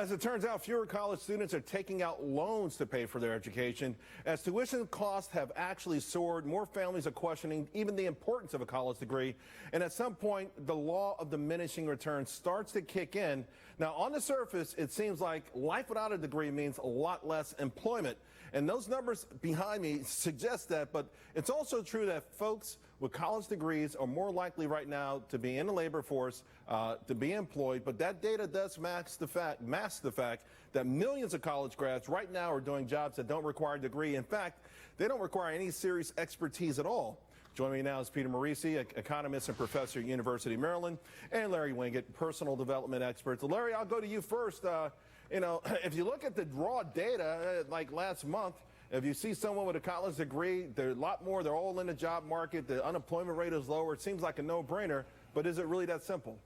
As it turns out, fewer college students are taking out loans to pay for their education. As tuition costs have actually soared, more families are questioning even the importance of a college degree. And at some point, the law of diminishing returns starts to kick in. Now, on the surface, it seems like life without a degree means a lot less employment. And those numbers behind me suggest that, but it's also true that folks with college degrees are more likely right now to be in the labor force, to be employed. But that data does mask the fact that millions of college grads right now are doing jobs that don't require a degree. In fact, they don't require any serious expertise at all. Joining me now is Peter Marisi, economist and professor at University of Maryland, and Larry Winget, personal development expert. So Larry, I'll go to you first. If you look at the raw data, like last month, if you see someone with a college degree, they're a lot more, they're all in the job market, the unemployment rate is lower. It seems like a no-brainer, but is it really that simple?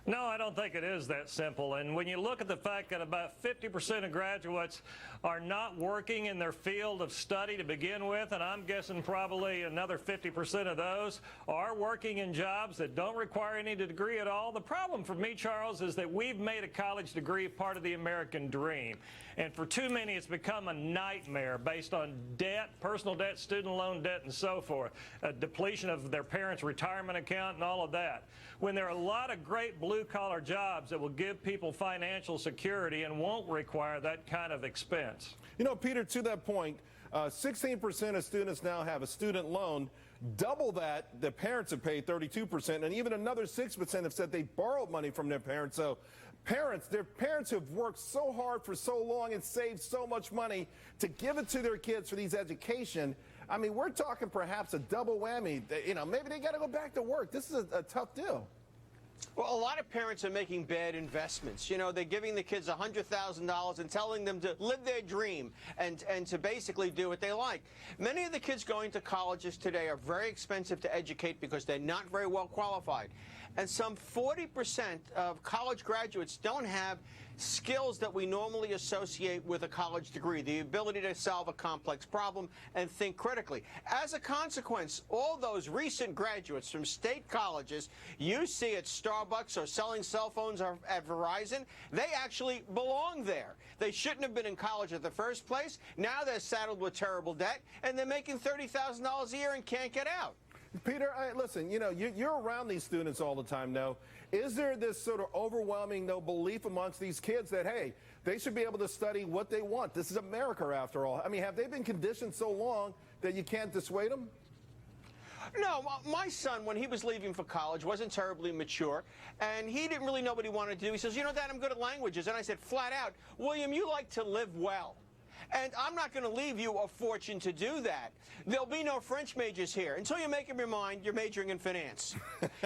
No, I don't think it is that simple. And when you look at the fact that about 50% of graduates are not working in their field of study to begin with, and I'm guessing probably another 50% of those are working in jobs that don't require any degree at all. The problem for me, Charles, is that we've made a college degree part of the American dream. And for too many, it's become a nightmare based on debt, personal debt, student loan debt, and so forth, a depletion of their parents' retirement account and all of that. When there are a lot of great blue-collar jobs that will give people financial security and won't require that kind of expense. You know, Peter, to that point, 16% of students now have a student loan. Double that, the parents have paid 32%, and even another 6% have said they borrowed money from their parents. So their parents have worked so hard for so long and saved so much money to give it to their kids for these education. I mean, we're talking perhaps a double whammy. You know, maybe they got to go back to work. This is a tough deal. Well, a lot of parents are making bad investments. You know, they're giving the kids $100,000 and telling them to live their dream and to basically do what they like. Many of the kids going to colleges today are very expensive to educate because they're not very well qualified. And some 40% of college graduates don't have skills that we normally associate with a college degree, the ability to solve a complex problem and think critically. As a consequence, all those recent graduates from state colleges you see at Starbucks or selling cell phones or at Verizon, they actually belong there. They shouldn't have been in college in the first place. Now they're saddled with terrible debt, and they're making $30,000 a year and can't get out. Peter, listen, you know, you're around these students all the time now. Is there this sort of overwhelming belief amongst these kids that, hey, they should be able to study what they want? This is America, after all. I mean, have they been conditioned so long that you can't dissuade them? No, my son, when he was leaving for college, wasn't terribly mature, and he didn't really know what he wanted to do. He says, you know, Dad, I'm good at languages. And I said, flat out, William, you like to live well. And I'm not going to leave you a fortune to do that. There'll be no French majors here. Until you make up your mind, you're majoring in finance.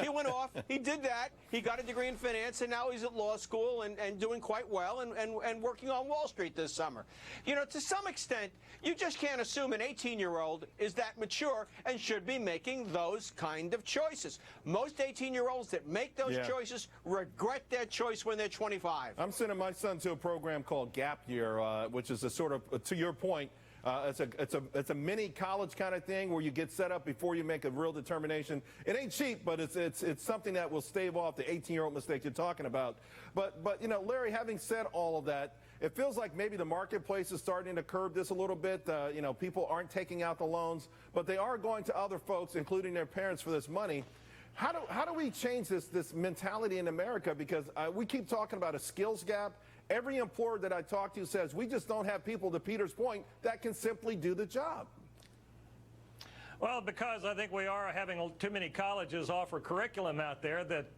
He went off, he did that, he got a degree in finance, and now he's at law school and doing quite well and working on Wall Street this summer. You know, to some extent, you just can't assume an 18-year-old is that mature and should be making those kind of choices. Most 18-year-olds that make those choices regret their choice when they're 25. I'm sending my son to a program called Gap Year, which is a sort of, to your point, it's a mini college kind of thing where you get set up before you make a real determination. It ain't cheap, but it's something that will stave off the 18-year-old mistake you're talking about. But you know, Larry, having said all of that, it feels like maybe the marketplace is starting to curb this a little bit. You know, people aren't taking out the loans, but they are going to other folks, including their parents, for this money. How do we change this mentality in America? Because we keep talking about a skills gap. Every employer that I talk to says we just don't have people, to Peter's point, that can simply do the job. Well, because I think we are having too many colleges offer curriculum out there that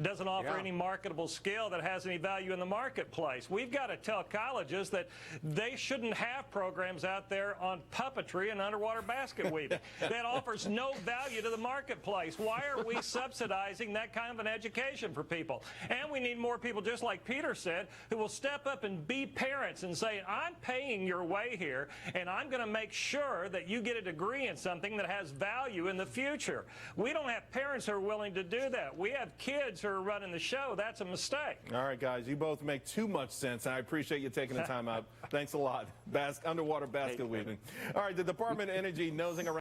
doesn't offer any marketable skill that has any value in the marketplace. We've got to tell colleges that they shouldn't have programs out there on puppetry and underwater basket weaving. That offers no value to the marketplace. Why are we subsidizing that kind of an education for people? And we need more people, just like Peter said, who will step up and be parents and say, I'm paying your way here, and I'm going to make sure that you get a degree in something that has value in the future. We don't have parents who are willing to do that. We have kids who are running the show. That's a mistake. All right, guys, you both make too much sense, and I appreciate you taking the time out. Thanks a lot. Underwater basket weaving. All right, the Department of Energy nosing around